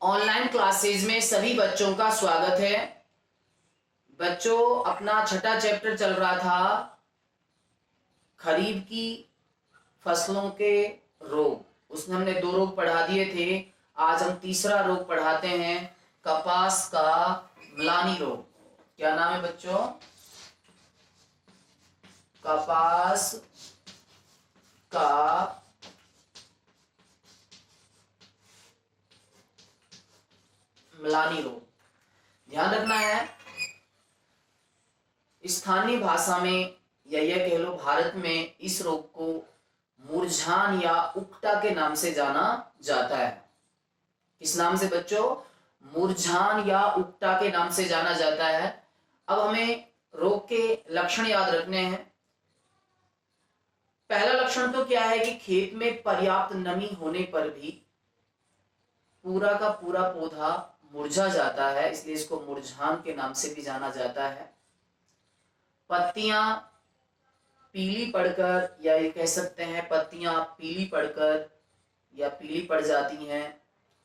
Online classes में सभी बच्चों का स्वागत है। बच्चों, अपना छठा चैप्टर चल रहा था खरीफ की फसलों के रोग। उसमें हमने 2 रोग पढ़ा दिए थे। आज हम तीसरा रोग पढ़ाते हैं, कपास का म्लानी रोग। क्या नाम है बच्चों? कपास का म्लानी रोग। ध्यान रखना है, स्थानीय भाषा में या यह कह लो भारत में इस रोग को मुरझान या उकटा के नाम से जाना जाता है। किस नाम से बच्चों? मुरझान या उकटा के नाम से जाना जाता है। अब हमें रोग के लक्षण याद रखने हैं। पहला लक्षण तो क्या है कि खेत में पर्याप्त नमी होने पर भी पूरा का पूरा पौधा मुरझा जाता है, इसलिए इसको मुरझान के नाम से भी जाना जाता है। पत्तियां पीली पड़कर, या ये कह सकते हैं पत्तियां पीली पड़कर या पीली पड़ जाती हैं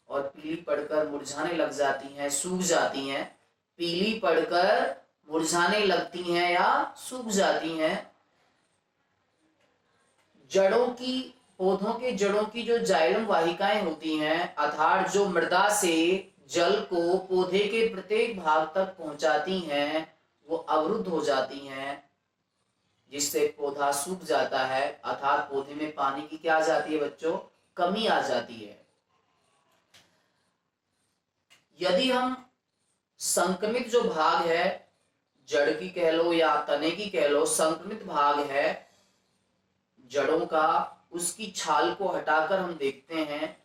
और पीली पड़कर मुरझाने लग जाती हैं, सूख जाती हैं। पीली पड़कर मुरझाने लगती हैं या सूख जाती हैं। जड़ों की, पौधों के जड़ों की जो जाइलम वाहिकाएं होती हैं, अर्थात जो मृदा से जल को पौधे के प्रत्येक भाग तक पहुंचाती हैं, वो अवरुद्ध हो जाती हैं, जिससे पौधा सूख जाता है। अर्थात पौधे में पानी की क्या आ जाती है बच्चों? कमी आ जाती है। यदि हम संक्रमित जो भाग है, जड़ की कह लो या तने की कह लो, संक्रमित भाग है जड़ों का, उसकी छाल को हटाकर हम देखते हैं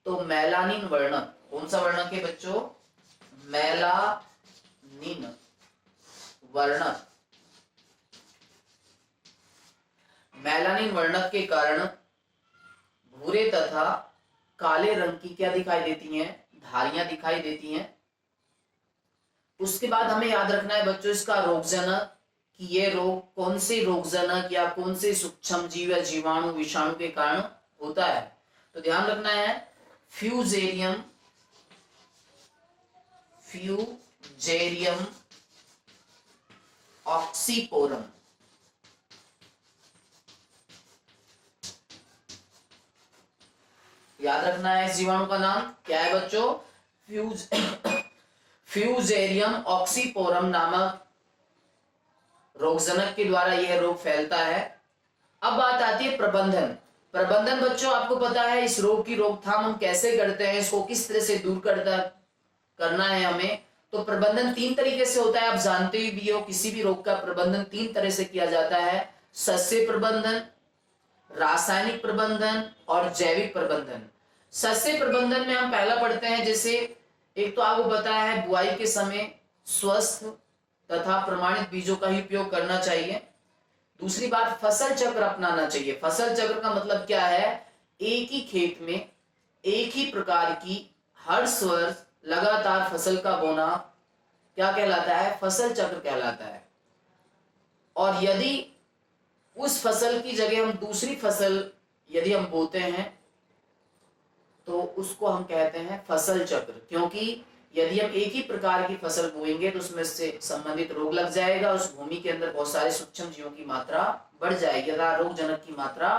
तो मेलानिन वर्णक, कौन सा वर्णक है बच्चों? मेलानिन वर्णक। मेलानिन वर्णक के कारण भूरे तथा काले रंग की क्या दिखाई देती हैं? धारियां दिखाई देती हैं। उसके बाद हमें याद रखना है बच्चों इसका रोगजनक, कि ये रोग कौन से रोगजनक या कौन से सूक्ष्म जीव या जीवाणु विषाणु के कारण होता है। तो ध्यान रखना है, फ्यूजेरियम ऑक्सीपोरम। याद रखना है इस जीवाणु का नाम क्या है बच्चों? फ्यूजेरियम ऑक्सीपोरम नामक रोगजनक के द्वारा यह रोग फैलता है। अब बात आती है प्रबंधन। प्रबंधन बच्चों, आपको पता है इस रोग की रोकथाम हम कैसे करते हैं, इसको किस तरह से दूर करना है हमें। तो प्रबंधन 3 तरीके से होता है, आप जानते भी हो। किसी भी रोग का प्रबंधन 3 तरह से किया जाता है: सस्य प्रबंधन, रासायनिक प्रबंधन और जैविक प्रबंधन। सस्य प्रबंधन में हम पहला पढ़ते हैं, जैसे एक तो आपको पता है बुआई के समय स्वस्थ तथा प्रमाणित बीजों का ही उपयोग करना चाहिए। दूसरी बात, फसल चक्र अपनाना चाहिए। फसल चक्र का मतलब क्या है? एक ही खेत में एक ही प्रकार की हर वर्ष लगातार फसल का बोना क्या कहलाता है? फसल चक्र कहलाता है। और यदि उस फसल की जगह हम दूसरी फसल यदि हम बोते हैं तो उसको हम कहते हैं फसल चक्र, क्योंकि यदि हम एक ही प्रकार की फसल बोएंगे तो उसमें से संबंधित रोग लग जाएगा, उस भूमि के अंदर बहुत सारे सूक्ष्म जीवों की मात्रा बढ़ जाएगी, रोगजनक की मात्रा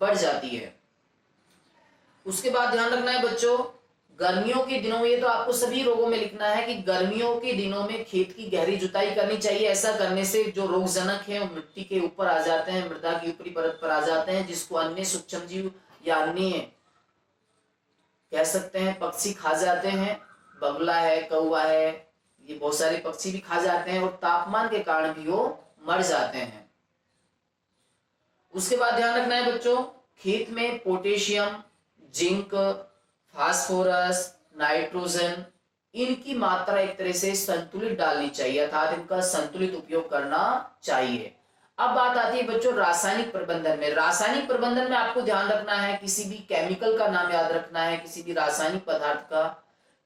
बढ़ जाती है। उसके बाद ध्यान रखना है बच्चों, गर्मियों के दिनों में, ये तो आपको सभी रोगों में लिखना है कि गर्मियों के दिनों में खेत की गहरी जुताई करनी चाहिए। ऐसा करने से जो रोगजनक है वो मिट्टी के ऊपर आ जाते हैं, मृदा की ऊपरी परत पर आ जाते हैं, जिसको अन्य सूक्ष्म जीव या अन्य कह सकते हैं पक्षी खा जाते हैं। बगुला है, कौवा है, ये बहुत सारे पक्षी भी खा जाते हैं और तापमान के कारण भी वो मर जाते हैं। उसके बाद ध्यान रखना है बच्चों, खेत में पोटेशियम, जिंक, फास्फोरस, नाइट्रोजन, इनकी मात्रा एक तरह से संतुलित डालनी चाहिए, अर्थात इनका संतुलित उपयोग करना चाहिए। अब बात आती है बच्चों रासायनिक प्रबंधन में। रासायनिक प्रबंधन में आपको ध्यान रखना है, किसी भी केमिकल का नाम याद रखना है, किसी भी रासायनिक पदार्थ का।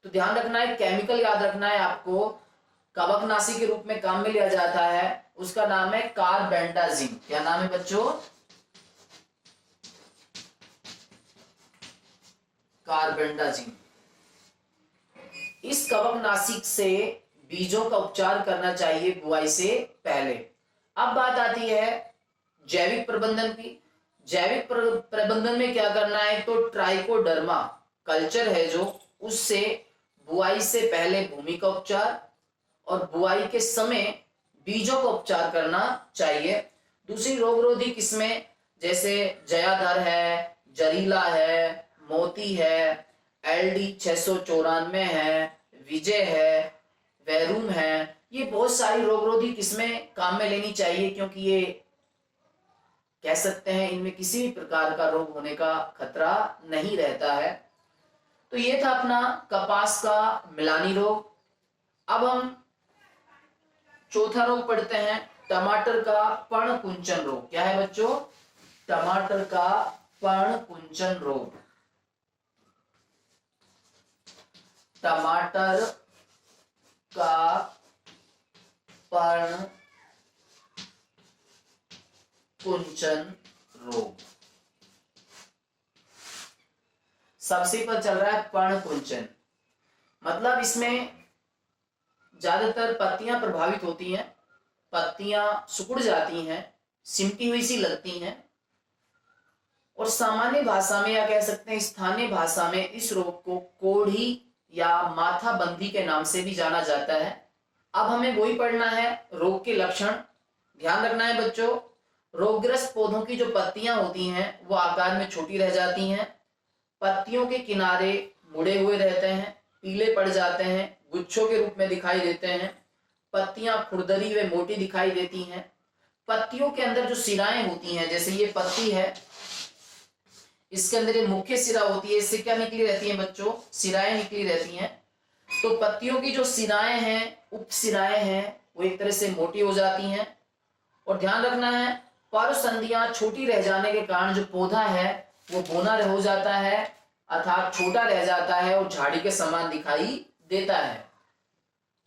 तो ध्यान रखना है, केमिकल याद रखना है आपको, कवकनाशी के रूप में काम में लिया जाता है, उसका नाम है कार्बेंडाजिम। क्या नाम है बच्चों? कार्बेंडाजिम। इस कवकनाशी से बीजों का उपचार करना चाहिए बुआई से पहले। अब बात आती है जैविक प्रबंधन की। जैविक प्रबंधन में क्या करना है, तो ट्राइकोडर्मा कल्चर है जो, उससे बुआई से पहले भूमि का उपचार और बुआई के समय बीजों का उपचार करना चाहिए। दूसरी रोगरोधी किस्में जैसे जयाधर है, जरीला है, मोती है, LD 694 है, विजय है, वैरूम है, ये बहुत सारी रोगरोधी किस्में काम में लेनी चाहिए, क्योंकि ये कह सकते हैं इनमें किसी भी प्रकार का रोग होने का खतरा नहीं रहता है। तो ये था अपना कपास का मिलानी रोग। अब हम चौथा रोग पढ़ते हैं, टमाटर का पर्णकुंचन रोग। क्या है बच्चों, टमाटर का पर्णकुंचन रोग। टमाटर का पर्णकुंचन रोग सबसे पर चल रहा है। पर्णकुंचन मतलब इसमें ज्यादातर पत्तियां प्रभावित होती हैं, पत्तियां सिकुड़ जाती हैं, सिमटी हुई सी लगती हैं, और सामान्य भाषा में या कह सकते हैं स्थानीय भाषा में इस रोग को कोढ़ी या माथा बंदी के नाम से भी जाना जाता है। अब हमें वही पढ़ना है, रोग के लक्षण ध्यान रखना है बच्चों। रोगग्रस्त पौधों की जो पत्तियां होती हैं वो आकार में छोटी रह जाती हैं, पत्तियों के किनारे मुड़े हुए रहते हैं, पीले पड़ जाते हैं, गुच्छों के रूप में दिखाई देते हैं, पत्तियां खुरदरी व मोटी दिखाई देती हैं। पत्तियों के अंदर जो सिराएं होती हैं, जैसे ये पत्ती है, इसके अंदर ये मुख्य सिरा होती है, इससे क्या निकली रहती है बच्चों, सिराएं निकली रहती हैं। तो पत्तियों की जो सिराएं हैं, उपसिराएं हैं, वो एक तरह से मोटी हो जाती हैं। और ध्यान रखना है, पर्वसंधियां छोटी रह जाने के कारण जो पौधा है वो बौना हो जाता है, अर्थात छोटा रह जाता है और झाड़ी के समान दिखाई देता है।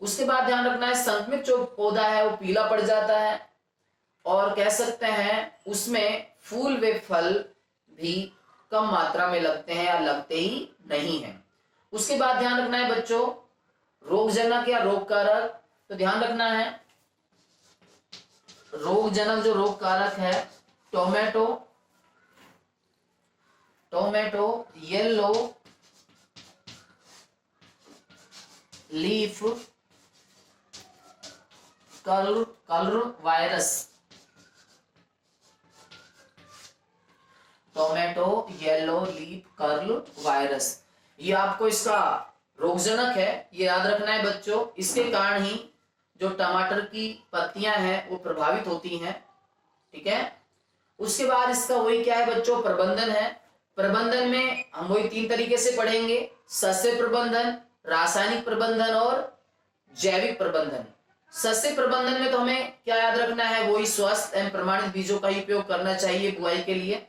उसके बाद ध्यान रखना है, संक्रमित जो पौधा है वो पीला पड़ जाता है, और कह सकते हैं उसमें फूल व फल भी कम मात्रा में लगते हैं या लगते ही नहीं हैं। उसके बाद ध्यान रखना है बच्चों, रोगजनक या रोग कारक। तो ध्यान रखना है, रोगजनक जो रोग कारक है, tomato yellow leaf colour virus, tomato yellow leaf curl virus, ये आपको इसका रोगजनक है, ये याद रखना है बच्चों। इसके कारण ही जो टमाटर की पत्तियां हैं वो प्रभावित होती हैं, ठीक है। उसके बाद इसका वही क्या है बच्चों, प्रबंधन है। प्रबंधन में हम वही 3 तरीके से पढ़ेंगे, सस्य प्रबंधन, रासायनिक प्रबंधन और जैविक प्रबंधन। सस्य प्रबंधन में तो हमें क्या याद रखना है, वही स्वस्थ एवं प्रमाणित बीजों का ही उपयोग करना चाहिए बुआई के लिए।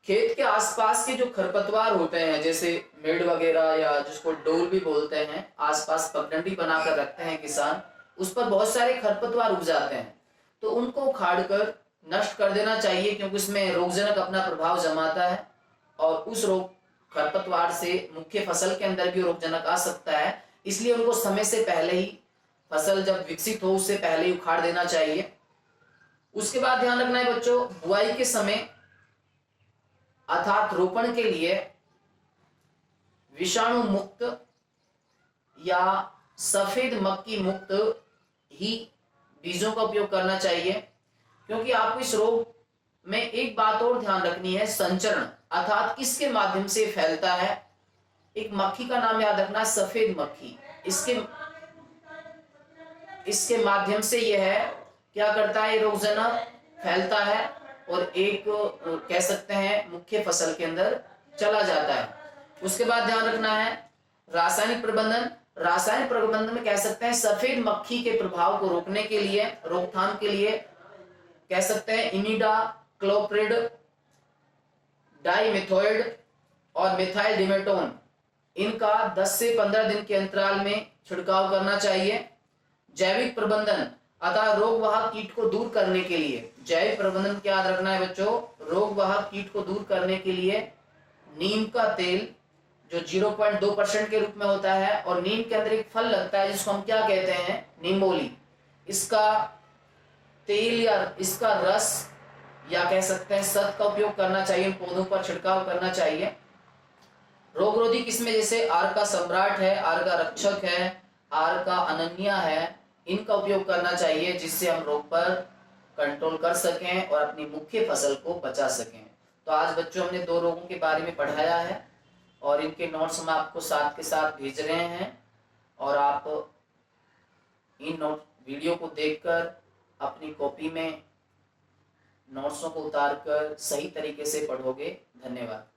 खेत के आसपास के जो खरपतवार होते हैं, जैसे मेड़ वगैरह या जिसको डोल भी बोलते हैं, आसपास पगडंडी बनाकर रखते हैं किसान, उस पर बहुत सारे खरपतवार उग जाते हैं, तो उनको उखाड़कर नष्ट कर देना चाहिए, क्योंकि उसमें रोगजनक अपना प्रभाव जमाता है और उस रोग खरपतवार से मुख्य फसल के अंदर भी रोगजनक आ सकता है। इसलिए उनको समय से पहले ही, फसल जब विकसित हो उससे पहले ही उखाड़ देना चाहिए। उसके बाद ध्यान रखना है बच्चों, बुआई के समय अर्थात रोपण के लिए विषाणु मुक्त या सफेद मक्खी मुक्त ही बीजों का उपयोग करना चाहिए, क्योंकि आपको इस रोग में एक बात और ध्यान रखनी है, संचरण अर्थात किसके माध्यम से फैलता है। एक मक्खी का नाम याद रखना, सफेद मक्खी, इसके माध्यम से यह है क्या करता है, रोगजनक फैलता है और एक कह सकते हैं मुख्य फसल के अंदर चला जाता है। उसके बाद ध्यान रखना है रासायनिक प्रबंधन। रासायनिक प्रबंधन में कह सकते हैं सफेद मक्खी के प्रभाव को रोकने के लिए, रोकथाम के लिए कह सकते हैं इमिडा क्लोप्रिड, डाइमेथोइड और मिथाइल डिमेटोन, इनका 10 से 15 दिन के अंतराल में छिड़काव करना चाहिए। जैविक प्रबंधन अतः रोगवाहक कीट को दूर करने के लिए, जैविक प्रबंधन क्या याद रखना है बच्चों, रोगवाहक कीट को दूर करने के लिए नीम का तेल जो 0.2% के रूप में होता है, और नीम के अंदर एक फल लगता है जिसको हम क्या कहते हैं, नींबोली। इसका तेल या इसका रस या कह सकते हैं शहद का उपयोग करना चाहिए, पौधों पर छिड़काव करना चाहिए। रोगरोधी किस्में जैसे आर का सम्राट है, आर का रक्षक है, आर का अनन्या है, इनका उपयोग करना चाहिए जिससे हम रोग पर कंट्रोल कर सकें और अपनी मुख्य फसल को बचा सकें। तो आज बच्चों हमने 2 रोगों के बारे में पढ़ाया है और इनके नोट्स हम आपको साथ के साथ भेज रहे हैं, और आप इन नोट वीडियो को देखकर अपनी कॉपी में नोट्सों को उतारकर सही तरीके से पढ़ोगे। धन्यवाद।